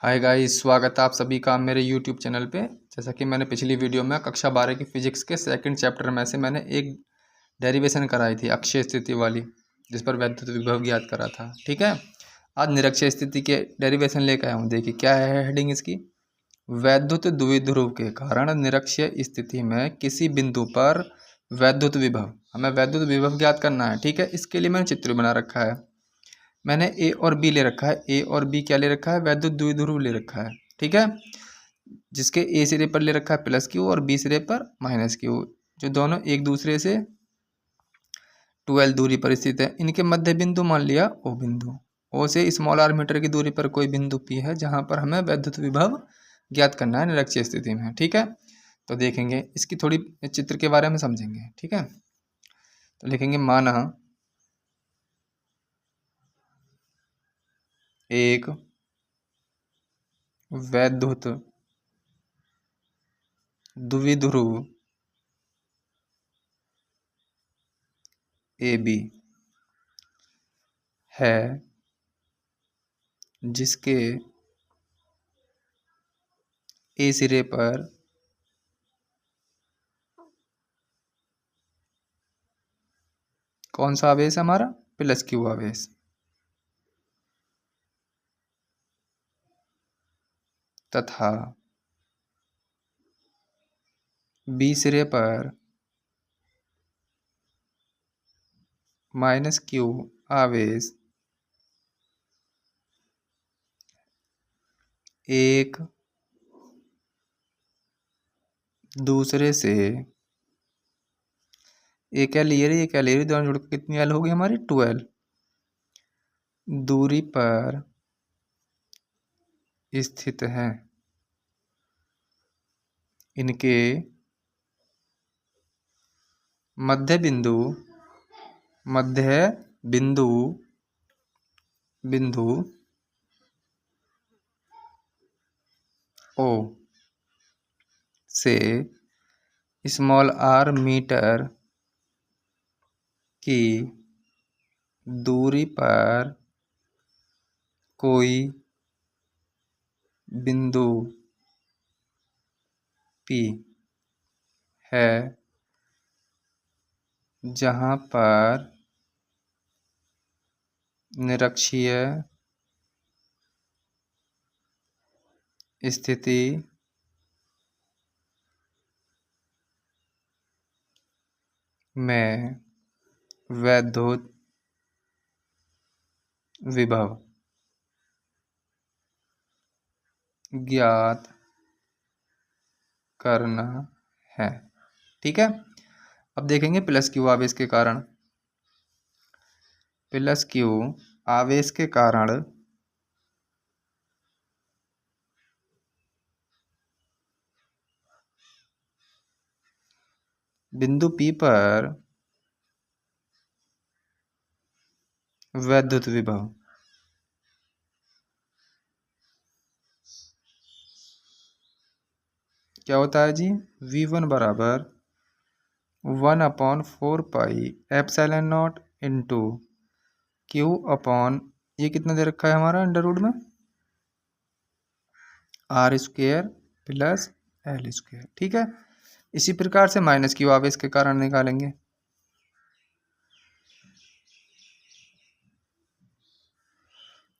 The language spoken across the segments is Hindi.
हाय गाइस, स्वागत है आप सभी का मेरे यूट्यूब चैनल पे। जैसा कि मैंने पिछली वीडियो में कक्षा 12 की फिजिक्स के सेकंड चैप्टर में से मैंने एक डेरिवेशन कराई थी अक्षय स्थिति वाली, जिस पर वैद्युत विभव ज्ञात करा था। ठीक है, आज निरक्षीय स्थिति के डेरिवेशन लेकर आया हूँ। देखिए क्या है हेडिंग इसकी। वैद्युत द्विध्रुव के कारण निरक्षीय स्थिति में किसी बिंदु पर वैद्युत विभव, हमें वैद्युत विभव ज्ञात करना है। ठीक है, इसके लिए मैंने चित्र बना रखा है। मैंने ए और बी ले रखा है। ए और बी क्या ले रखा है? वैद्युत द्विध्रुव ले रखा है। ठीक है, जिसके ए सिरे पर ले रखा है प्लस क्यू और बी सिरे पर माइनस क्यू, जो दोनों एक दूसरे से 12 दूरी पर स्थित है। इनके मध्य बिंदु मान लिया ओ बिंदु। ओ से स्मॉल आर मीटर की दूरी पर कोई बिंदु पी है जहां पर हमें वैद्युत विभव ज्ञात करना है निरक्षीय स्थिति में। ठीक है, तो देखेंगे इसकी थोड़ी चित्र के बारे में समझेंगे। ठीक है, तो लिखेंगे माना एक वैद्युत द्विध्रुव ए बी है जिसके ए सिरे पर कौन सा आवेश है हमारा? प्लस क्यू आवेश, तथा बी सिरे पर माइनस क्यू आवेश एक दूसरे से एक एल ये रही, एक एल ये रही, दोनों जुड़कर कितनी एल होगी हमारी? 12 दूरी पर स्थित है। इनके मध्य बिंदु बिंदु ओ से स्मॉल आर मीटर की दूरी पर कोई बिंदु पी है जहां पर निरक्षीय स्थिति में वैद्युत विभव ज्ञात करना है। ठीक है, अब देखेंगे प्लस क्यू आवेश के कारण। प्लस क्यू आवेश के कारण बिंदु पी पर वैद्युत विभव क्या होता है जी? V1 बराबर 1/4 pi epsilon naught into Q upon, ये कितना दे रखा है हमारा अंडर रूट में? R square plus L square. ठीक है, इसी प्रकार से माइनस क्यू आवेश के कारण निकालेंगे।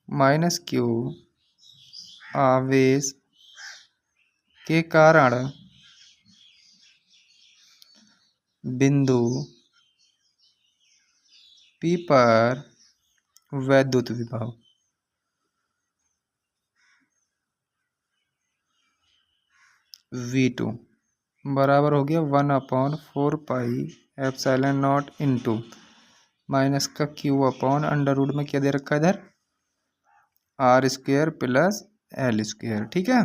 माइनस क्यू आवेश के कारण बिंदु पी पर वैद्युत विभव V2 बराबर हो गया 1/4 pi epsilon naught into minus का क्यू अपॉन अंडर रूट में क्या दे रखा है इधर? R square plus L square. ठीक है,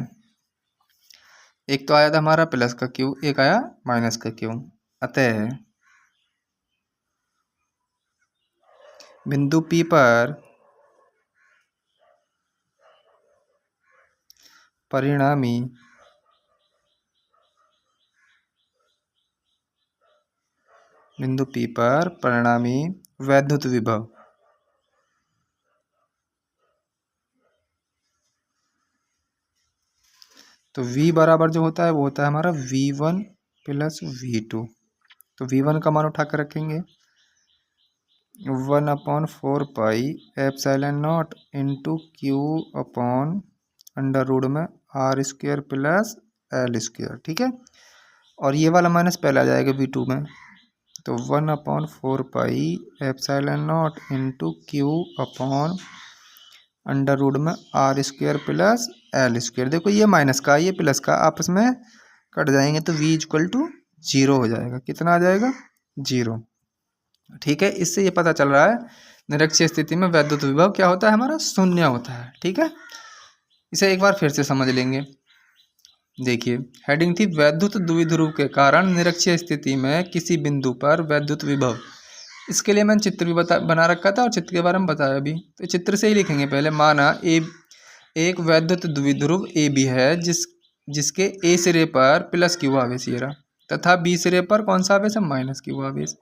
एक तो आया था हमारा प्लस का क्यू, एक आया माइनस का क्यू। अतः बिंदु पी पर परिणामी वैद्युत विभव तो V बराबर जो होता है वो होता है हमारा V1 प्लस V2। तो V1 का मान उठा कर रखेंगे 1/4 pi into Q upon under root में R² प्लस L²। ठीक है, और ये वाला माइनस पहले आ जाएगा V2 में, तो 1/4 pi into Q upon under root में R² प्लस L²। देखो ये माइनस का ये प्लस का आपस में कट जाएंगे तो V इक्वल टू 0 हो जाएगा। कितना आ जाएगा? 0। ठीक है, इससे ये पता चल रहा है निरक्षीय स्थिति में वैद्युत विभव क्या होता है हमारा? शून्य होता है। ठीक है, इसे एक बार फिर से समझ लेंगे। देखिए हेडिंग थी वैद्युत द्विध्रुव के कारण निरक्षीय स्थिति में किसी बिंदु पर वैद्युत विभव। इसके लिए मैंने चित्र भी बना रखा था और चित्र के बारे में बताया भी, तो चित्र से ही लिखेंगे पहले। माना एक वैद्युत द्विध्रुव ए बी है जिसके ए सिरे पर प्लस क्यू आवेश ये रहा तथा बी सिरे पर कौन सा आवेश है? माइनस क्यू आवेश।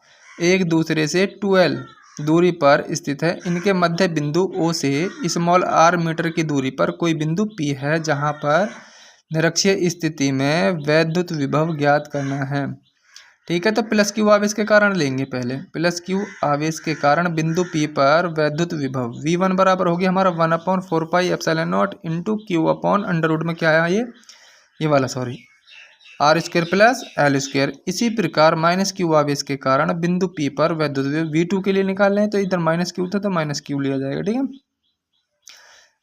एक दूसरे से 12 दूरी पर स्थित है। इनके मध्य बिंदु ओ से स्मॉल r मीटर की दूरी पर कोई बिंदु P है जहां पर निरक्षीय स्थिति में वैद्युत विभव ज्ञात करना है। ठीक है, तो प्लस क्यू आवेश के कारण लेंगे पहले। प्लस क्यू आवेश के कारण बिंदु P पर वैद्युत विभव V1 बराबर हो गया हमारा 1/4 pi into Q upon under root में क्या है ये वाला सॉरी R² प्लस L²। इसी प्रकार माइनस क्यू आवेश के कारण बिंदु P पर वैद्युत विभव V2 के लिए निकाल लें, तो इधर माइनस क्यू था तो माइनस क्यू लिया जाएगा। ठीक है,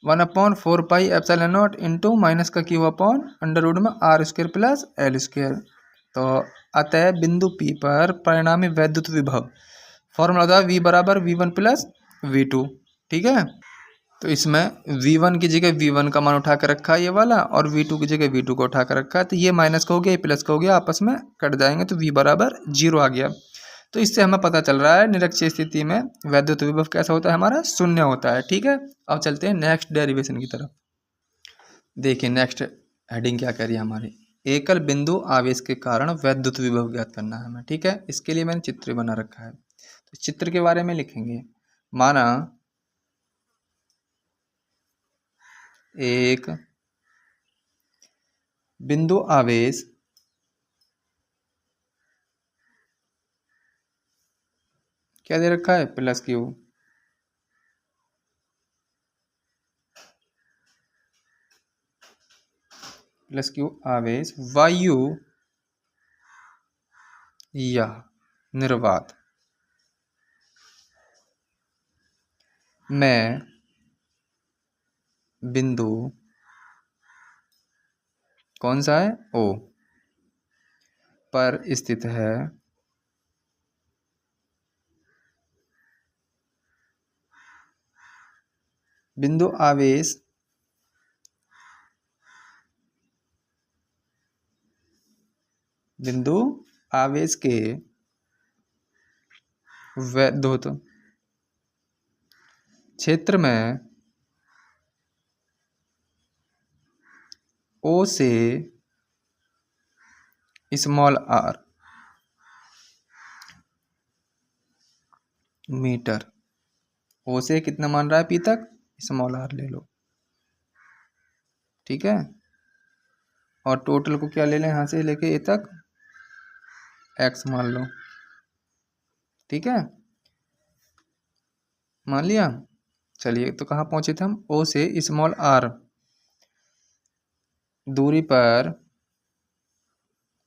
1/4 पाई इंटू माइनस का क्यू अपॉन अंडर रूट में R² प्लस L²। तो अतः बिंदु P पर परिणामी वैद्युत विभव फॉर्मूला था V बराबर V1 प्लस V2। ठीक है, तो इसमें V1 की जगह V1 का मान उठा कर रखा है ये वाला, और V2 की जगह V2 को उठा कर रखा है। तो ये माइनस का हो गया, ये प्लस का हो गया, आपस में कट जाएंगे तो V बराबर 0 आ गया। तो इससे हमें पता चल रहा है निरक्षीय स्थिति में वैद्युत विभव कैसा होता है हमारा? शून्य होता है। ठीक है, अब चलते हैं नेक्स्ट डेरिवेशन की तरफ। देखिए नेक्स्ट हेडिंग क्या कह रही है हमारी, एकल बिंदु आवेश के कारण वैद्युत विभव ज्ञात करना है हमें। ठीक है, इसके लिए मैंने चित्र बना रखा है, तो चित्र के बारे में लिखेंगे। माना एक बिंदु आवेश क्या दे रखा है? Plus Q. प्लस क्यू आवेश वायु या निर्वात में बिंदु कौन सा है? ओ पर स्थित है। बिंदु आवेश के वैद्युत क्षेत्र में ओ से स्मॉल r मीटर। ओ से कितना मान रहा है? P तक, स्मॉल r ले लो। ठीक है, और टोटल को क्या ले लें? यहाँ से लेके ए तक x मान लो। ठीक है, मान लिया। चलिए तो कहाँ पहुंचे थे हम? ओ से स्मॉल r दूरी पर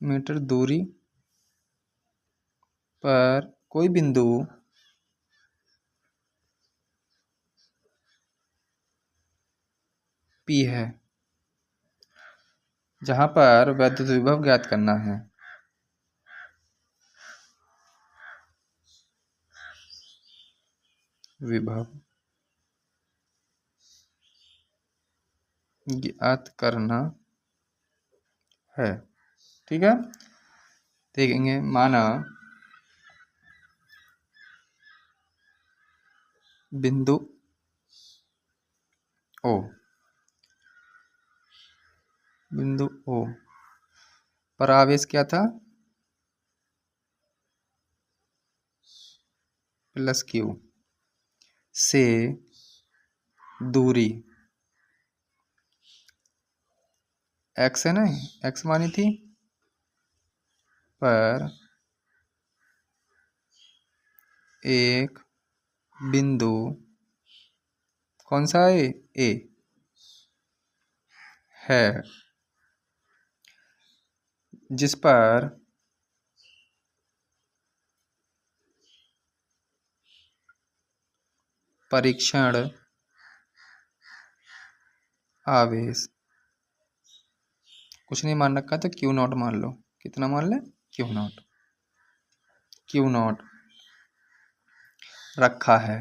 मीटर दूरी पर कोई बिंदु P है जहां पर वैद्युत विभव ज्ञात करना है। विभव ज्ञात करना है। ठीक है, देखेंगे। माना बिंदु ओ पर आवेश क्या था? प्लस क्यू से दूरी एक्स है ना, एक्स मानी थी पर एक बिंदु कौन सा है, ए है जिस पर परीक्षण आवेश कुछ नहीं मान रखा तो क्यू नॉट मान लो, कितना मान ले, क्यू नॉट, क्यू नॉट रखा है,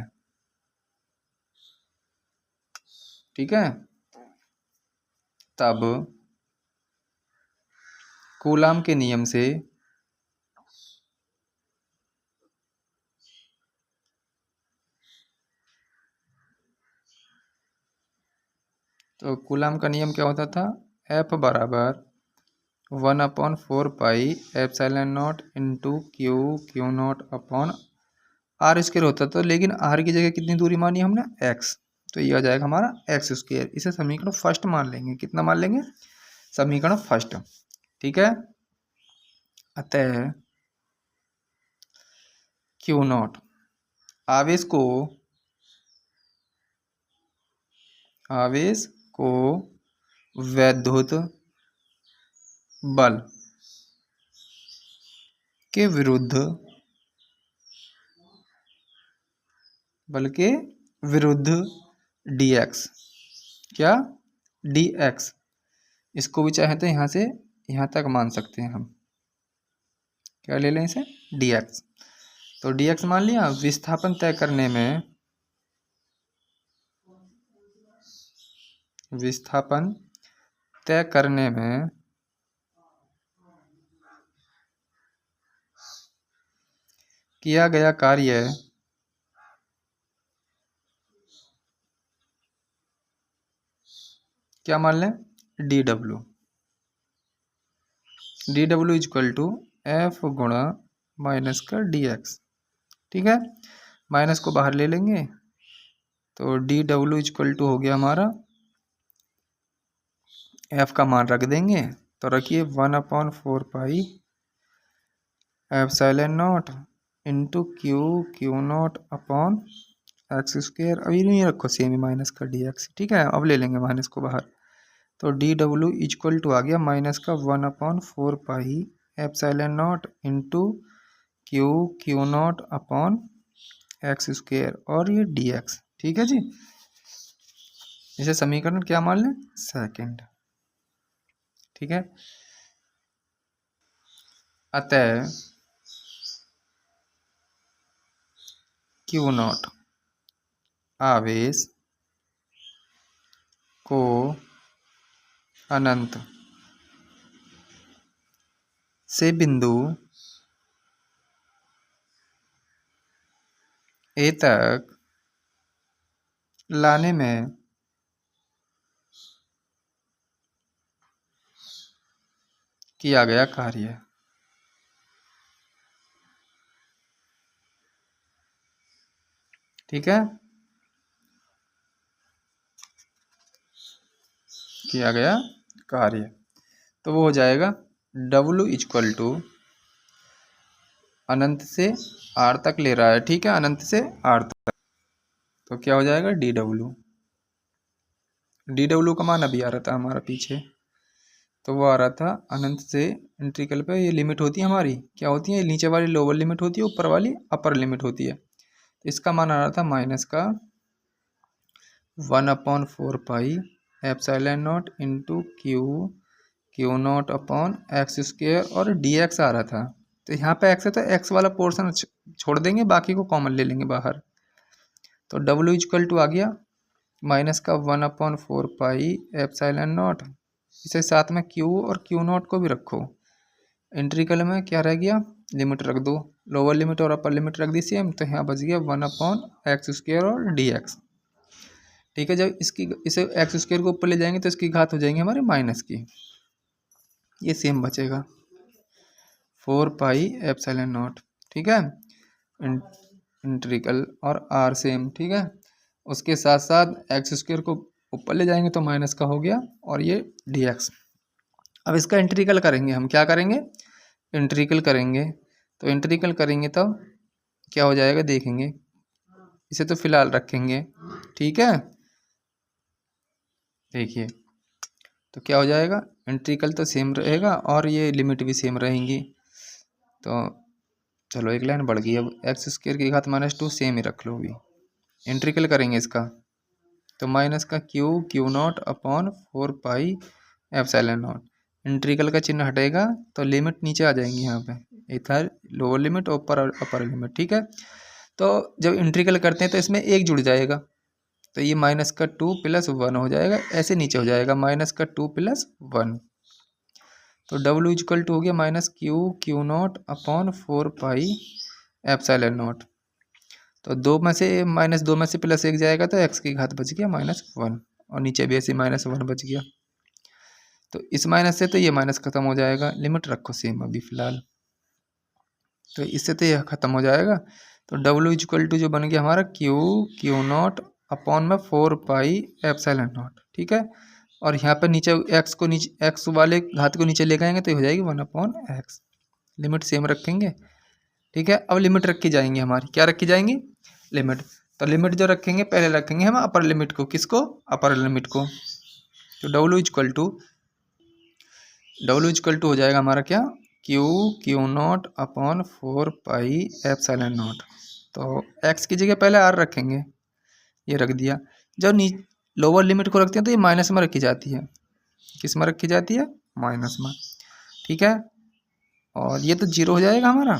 ठीक है। तब कूलाम के नियम से तो कूलाम का नियम क्या होता था, एफ बराबर 1/4 pi epsilon naught into Q Q naught upon R square होता था, लेकिन आर की जगह कितनी दूरी मानी हमने, एक्स, तो ये आ जाएगा हमारा एक्स स्क्वायर। इसे समीकरण फर्स्ट मान लेंगे, कितना मान लेंगे, समीकरण फर्स्ट, ठीक है। अतः क्यू नॉट आवेश को वैद्युत बल के विरुद्ध dx, क्या dx, इसको भी चाहे तो यहाँ से यहाँ तक मान सकते हैं हम, क्या ले लें इसे, dx। तो dx मान लिया, विस्थापन तय करने में, विस्थापन तय करने में किया गया कार्य क्या मान लें, dw, dw equal to F गुणा माइनस का dx, ठीक है। माइनस को बाहर ले लेंगे तो dw इक्वल टू हो गया हमारा, एफ का मान रख देंगे तो रखिए 1/4 pi epsilon naught into Q Q naught upon x square, अभी नहीं रखो सेम ही माइनस का dx, ठीक है। अब ले लेंगे माइनस को बाहर तो dw इक्वल टू आ गया माइनस का 1/4 pi epsilon naught into Q Q naught upon x square और ये dx, ठीक है जी। इसे समीकरण क्या मान लें, सेकंड, ठीक है। अतः क्यू नॉट आवेश को अनंत से बिंदु ए तक लाने में किया गया कार्य, ठीक है, किया गया कार्य, तो वो हो जाएगा W इक्वल टू अनंत से आर तक ले रहा है, ठीक है, अनंत से आर तक, तो क्या हो जाएगा dw का मान अभी आ रहा था हमारा पीछे, तो वो आ रहा था अनंत से इंटीग्रल पे, ये लिमिट होती है हमारी, क्या होती है, नीचे वाली लोअर लिमिट होती है, ऊपर वाली अपर लिमिट होती है, तो इसका मान आ रहा था माइनस का 1/4 pi epsilon naught into Q Q naught upon x square और dx आ रहा था, तो यहाँ पे x है तो x वाला पोर्शन छोड़ देंगे, बाकी को कॉमन ले लेंगे बाहर, तो W इक्वल टू आ गया माइनस का 1/4 पाई एप्सिलॉन नॉट, इसे साथ में Q और Q नॉट को भी रखो, इंटीग्रल में क्या रह गया, लिमिट रख दो, लोअर लिमिट और अपर लिमिट रख दी सेम, तो यहाँ बच गया 1/x स्क्वायर और dx, ठीक है। जब इसे एक्स स्क्वायर को ऊपर ले जाएंगे तो इसकी घात हो जाएंगी हमारे माइनस की, ये सेम बचेगा 4 पाई एप्सिलॉन नॉट, ठीक है, इंटीग्रल और आर सेम, ठीक है। उसके साथ साथ एक्स स्क्वायर को ऊपर ले जाएंगे तो माइनस का हो गया और ये dx, अब इसका इंटीग्रल करेंगे हम, क्या करेंगे, इंटीग्रल करेंगे। तो इंटीग्रल करेंगे तब क्या हो जाएगा देखेंगे, इसे तो फिलहाल रखेंगे, ठीक है। देखिए तो क्या हो जाएगा, इंटीग्रल तो सेम रहेगा और ये लिमिट भी सेम रहेंगी। तो चलो एक लाइन बढ़ गई। अब एक्स स्क्वायर की घात -2 सेम ही रख लो अभी। इंटीग्रल करेंगे इसका तो माइनस का Q naught upon 4 pi epsilon not. Integral का चिन्ह हटेगा तो लिमिट नीचे आ जाएंगी यहाँ पे, इधर लोअर लिमिट ऊपर अपर लिमिट, ठीक है। तो जब इंटीग्रल करते हैं तो इसमें एक जुड़ जाएगा, तो ये -2 + 1 हो जाएगा, ऐसे नीचे हो जाएगा -2 + 1। तो W = हो गया -Q naught upon 4 pi epsilon not. तो दो में से +1 जाएगा तो एक्स की घात बच गया -1, और नीचे भी ऐसे -1 बच गया। तो इस माइनस से तो ये माइनस खत्म हो जाएगा, लिमिट रखो सेम अभी फिलहाल। तो इससे तो यह खत्म हो जाएगा। तो W = जो बन गया हमारा क्यू नॉट अपॉन में 4 पाई एप्सिलॉन नॉट, ठीक है। और यहाँ पर नीचे एक्स वाले घात को नीचे ले आएंगे तो हो जाएगी 1/x। लिमिट सेम रखेंगे, ठीक है। अब लिमिट रखी जाएंगी हमारी, क्या रखी जाएंगी, लिमिट। तो लिमिट जो रखेंगे पहले रखेंगे हम अपर लिमिट को, किसको, अपर लिमिट को। तो W = हो जाएगा हमारा क्या, Q naught upon 4 pi epsilon not. तो x की जगह पहले r रखेंगे, ये रख दिया। जब लोअर लिमिट को रखते हैं तो ये माइनस में रखी जाती है, किस में रखी जाती है, माइनस में, ठीक है। और ये तो 0 हो जाएगा हमारा।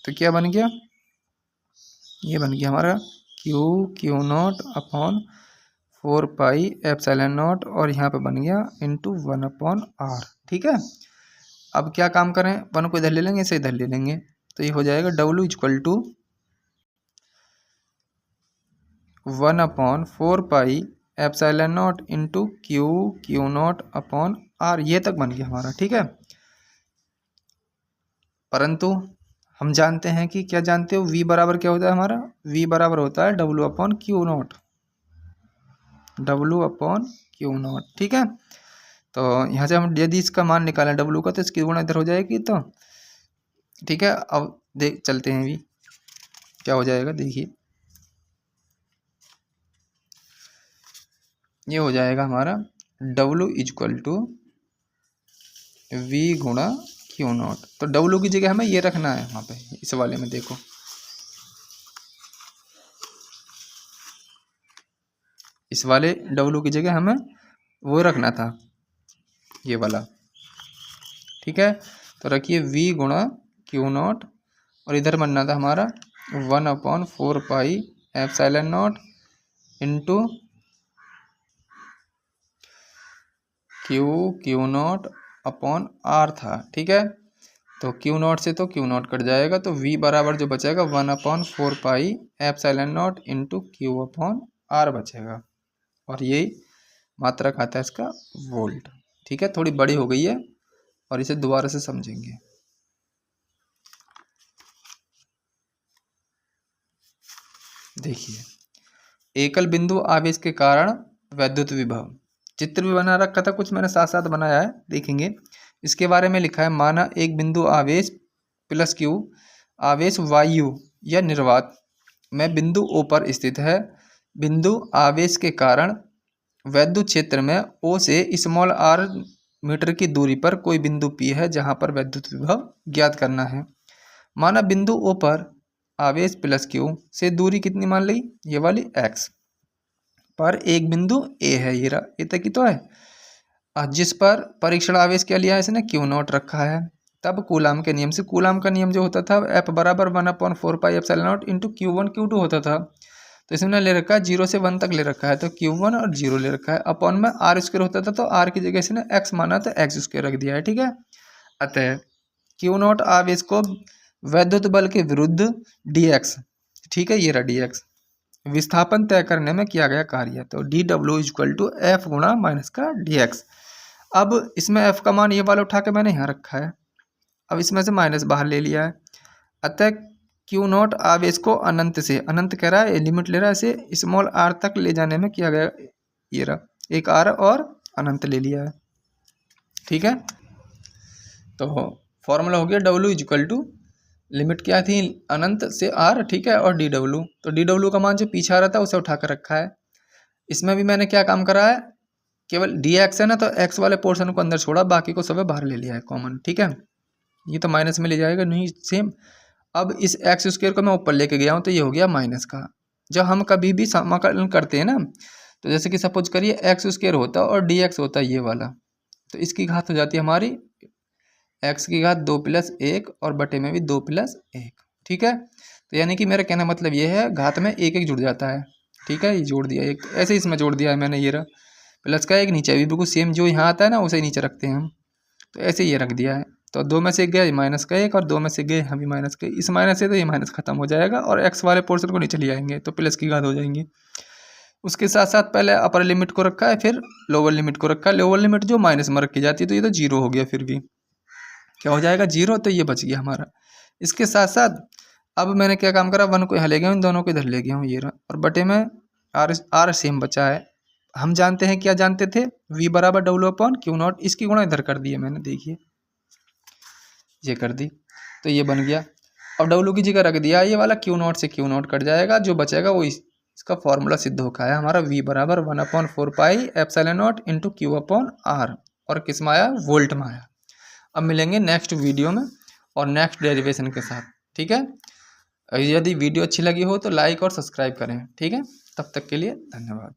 तो क्या बन गया, ये बन गया हमारा Q naught upon 4 pi epsilon not, और यहाँ पे बन गया ×1/r, ठीक है। अब क्या काम करें, 1 को इधर ले लेंगे, इसे इधर ले लेंगे, तो ये हो जाएगा W = 1/4 pi epsilon naught into Q naught upon r। ये तक बन गया हमारा, ठीक है। परंतु हम जानते हैं कि, क्या जानते हो, v बराबर क्या होता है हमारा, v बराबर होता है W/Q0, W/Q0, ठीक है। तो यहाँ से हम यदि इसका मान निकालें W का तो इसकी गुणा इधर हो जाएगी, तो ठीक है। अब देख चलते हैं भी क्या हो जाएगा, देखिए ये हो जाएगा हमारा W = V गुणा Q0। तो W की जगह हमें ये रखना है वहाँ पे, इस वाले में देखो, इस वाले W की जगह हमें वो रखना था, ये वाला, ठीक है। तो रखिए V गुणा Q0, और इधर बनना था हमारा 1/4 pi epsilon naught into Q0 upon R था, ठीक है। तो Q0 से तो Q0 कट जाएगा, तो V बराबर जो बचेगा 1/4 pi epsilon naught into Q/R बचेगा, और यही मात्रक आता है इसका वोल्ट, ठीक है। थोड़ी बड़ी हो गई है और इसे दोबारा से समझेंगे। देखिए, एकल बिंदु आवेश के कारण वैद्युत विभव, चित्र भी बना रखा था कुछ, मैंने साथ साथ बनाया है, देखेंगे। इसके बारे में लिखा है, माना एक बिंदु आवेश +Q आवेश वायु या निर्वात में बिंदु O पर स्थित है। बिंदु आवेश के कारण वैद्युत क्षेत्र में O से r मीटर की दूरी पर कोई बिंदु P है जहां पर वैद्युत विभव ज्ञात करना है। माना बिंदु O पर आवेश +Q से दूरी कितनी मान ली, ये वाली x पर एक बिंदु A है, ये तक ही तो है, जिस पर परीक्षण आवेश क्या लिया है इसने, Q0 रखा है। तब कूलाम के नियम से, कूलाम का नियम जो होता था F बराबर 1/4 pi epsilon naught into Q1 Q2 होता था। तो इसमें ले रखा है 0 से 1 तक ले रखा है, तो Q1 और 0 ले रखा है। अपॉन में R² होता था, तो R की जगह इसने x माना तो x² रख दिया है, ठीक है। अतः Q0 आवेश को वैद्युत बल के विरुद्ध dx, ठीक है, ये रहा dx, विस्थापन तय करने में किया गया कार्य। तो dW = F गुणा माइनस का dx। अब इसमें F का मान ये वाला उठा के मैंने यहाँ रखा है, अब इसमें से माइनस बाहर ले लिया है। अतः Q0 आवेश को अनंत से, अनंत कह रहा है, लिमिट ले रहा है, इसे r तक ले जाने में किया गया, ये रहा एक r और अनंत ले लिया है, ठीक है। तो फॉर्मूला हो गया डब्ल्यू इक्वल टू, लिमिट क्या थी अनंत से आर, ठीक है, और डी डब्ल्यू। तो डी डब्ल्यू का मान जो पीछे आ रहा था उसे उठा कर रखा है। इसमें भी मैंने क्या काम करा है, केवल डी एक्स है ना, तो एक्स वाले पोर्शन को अंदर छोड़ा, बाकी को सब बाहर ले लिया है कॉमन, ठीक है। ये तो माइनस में ले जाएगा नहीं सेम। अब इस एक्स स्क्वायर को मैं ऊपर लेके गया हूँ तो ये हो गया माइनस का। जब हम कभी भी समाकलन करते हैं ना, तो जैसे कि सपोज करिए एक्स स्क्वायर होता है और डी एक्स होता है ये वाला, तो इसकी घात हो जाती है हमारी एक्स की घात 2 + 1 और बटे में भी 2 + 1, ठीक है। तो यानी कि मेरा कहना मतलब ये है घात में एक एक जुड़ जाता है, ठीक है। ये जोड़ दिया एक, ऐसे ही इसमें जोड़ दिया है मैंने, ये रहा प्लस का एक, नीचे भी बिल्कुल सेम जो यहाँ आता है ना उसे नीचे रखते हैं हम, तो ऐसे ही ये रख दिया है। तो 2 में से गए माइनस का एक और 2 में से गए हम भी माइनस का, इस माइनस से तो ये माइनस खत्म हो जाएगा और एक्स वाले पोर्शन को नीचे ले आएंगे तो प्लस की घात हो जाएंगी। उसके साथ साथ पहले अपर लिमिट को रखा है, फिर लोअर लिमिट को रखा है। लोअर लिमिट जो माइनस में रखी जाती है तो ये तो जीरो हो गया, फिर भी क्या हो जाएगा जीरो, तो ये बच गया हमारा। इसके साथ साथ अब मैंने क्या काम करा, 1 को यहाँ ले गया हूँ, इन दोनों को इधर ले गया हूँ, ये रहा, और बटे में आर सेम बचा है। हम जानते हैं, क्या जानते थे, v बराबर W/Q0, इसकी गुणा इधर कर दी है मैंने, देखिए ये कर दी, तो ये बन गया। अब W की जगह रख दिया, ये वाला Q0 से Q0 कट जाएगा, जो बचेगा वो इसका फॉर्मूला सिद्ध होगा है हमारा, v बराबर 1/4πε0 × Q/R, और किस में आया, वोल्ट में आया। अब मिलेंगे नेक्स्ट वीडियो में और नेक्स्ट डेरिवेशन के साथ, ठीक है। यदि वीडियो अच्छी लगी हो तो लाइक और सब्सक्राइब करें, ठीक है। तब तक के लिए धन्यवाद।